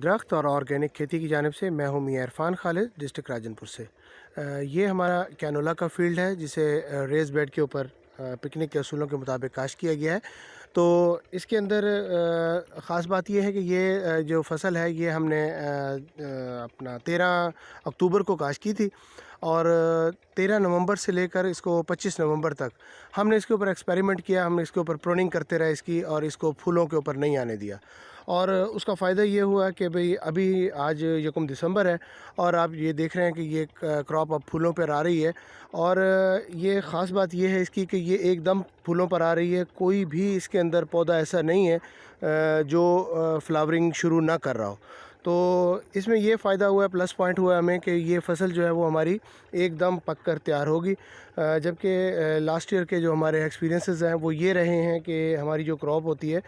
درخت اور آرگینک کھیتی کی جانب سے میں ہوں میاں عرفان خالد، ڈسٹرکٹ راجن پور سے۔ یہ ہمارا کینولا کا فیلڈ ہے جسے ریز بیڈ کے اوپر پکنک کے اصولوں کے مطابق کاشت کیا گیا ہے۔ تو اس کے اندر خاص بات یہ ہے کہ یہ جو فصل ہے یہ ہم نے اپنا 13 اکتوبر کو کاشت کی تھی، اور 13 نومبر سے لے کر اس کو 25 نومبر تک ہم نے اس کے اوپر ایکسپیریمنٹ کیا، ہم نے اس کے اوپر پروننگ کرتے رہے اس کی، اور اس کو پھولوں کے اوپر نہیں آنے دیا۔ اور اس کا فائدہ یہ ہوا کہ بھئی ابھی آج 1 دسمبر ہے، اور آپ یہ دیکھ رہے ہیں کہ یہ کراپ اب پھولوں پر آ رہی ہے، اور یہ خاص بات یہ ہے اس کی کہ یہ ایک دم پھولوں پر آ رہی ہے، کوئی بھی اس کے اندر پودا ایسا نہیں ہے جو فلاورنگ شروع نہ کر رہا ہو۔ تو اس میں یہ فائدہ ہوا ہے، پلس پوائنٹ ہوا ہے ہمیں کہ یہ فصل جو ہے وہ ہماری ایک دم پک کر تیار ہوگی، جبکہ لاسٹ ایئر کے جو ہمارے ایکسپیرینسز ہیں وہ یہ رہے ہیں کہ ہماری جو کراپ ہوتی ہے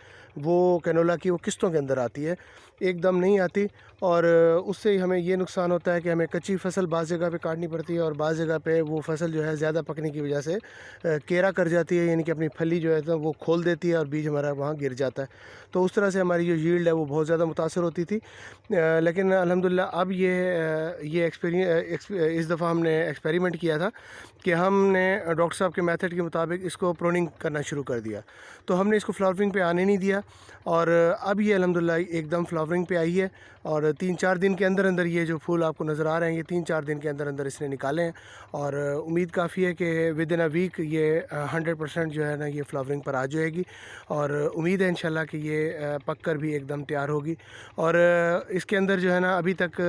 وہ کینولا کی وہ قسطوں کے اندر آتی ہے، ایک دم نہیں آتی، اور اس سے ہمیں یہ نقصان ہوتا ہے کہ ہمیں کچی فصل بعض جگہ پہ کاٹنی پڑتی ہے، اور بعض جگہ پہ وہ فصل جو ہے زیادہ پکنے کی وجہ سے کیرا کر جاتی ہے، یعنی کہ اپنی پھلی جو ہے تو وہ کھول دیتی ہے اور بیج ہمارا وہاں گر جاتا ہے۔ تو اس طرح سے ہماری جو ییلڈ ہے وہ بہت زیادہ متاثر ہوتی تھی، لیکن الحمدللہ اب یہ اس دفعہ ہم نے ایکسپیریمنٹ کیا تھا کہ ہم نے ڈاکٹر صاحب کے میتھڈ کے مطابق اس کو پروننگ کرنا شروع کر دیا، تو ہم نے اس کو فلاورنگ پہ آنے نہیں دیا، اور اب یہ الحمدللہ ایک دم فلاورنگ پہ آئی ہے، اور 3-4 دن کے اندر اندر یہ جو پھول آپ کو نظر آ رہے ہیں یہ 3-4 دن کے اندر اندر اس نے نکالے ہیں، اور امید کافی ہے کہ ود ان اے ویک یہ 100% جو ہے نا یہ فلاورنگ پر آ جائے گی، اور امید ہے انشاءاللہ کہ یہ پک کر بھی ایک دم تیار ہوگی۔ اور اس کے اندر جو ہے نا ابھی تک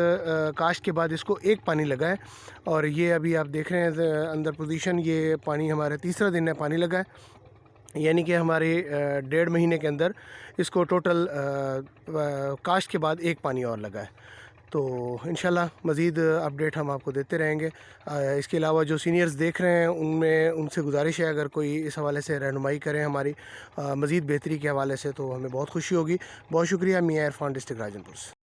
کاشت کے بعد اس کو ایک پانی لگا ہے، اور یہ ابھی آپ دیکھ رہے ہیں اندر پوزیشن، یہ پانی ہمارے تیسرا دن ہے پانی لگا ہے، یعنی کہ ہمارے 1.5 مہینے کے اندر اس کو ٹوٹل کاشت کے بعد ایک پانی اور لگا ہے۔ تو انشاءاللہ مزید اپڈیٹ ہم آپ کو دیتے رہیں گے۔ اس کے علاوہ جو سینئرز دیکھ رہے ہیں ان سے گزارش ہے اگر کوئی اس حوالے سے رہنمائی کریں ہماری مزید بہتری کے حوالے سے تو ہمیں بہت خوشی ہوگی۔ بہت شکریہ، میاں عرفان، ڈسٹرکٹ راجن پور سے۔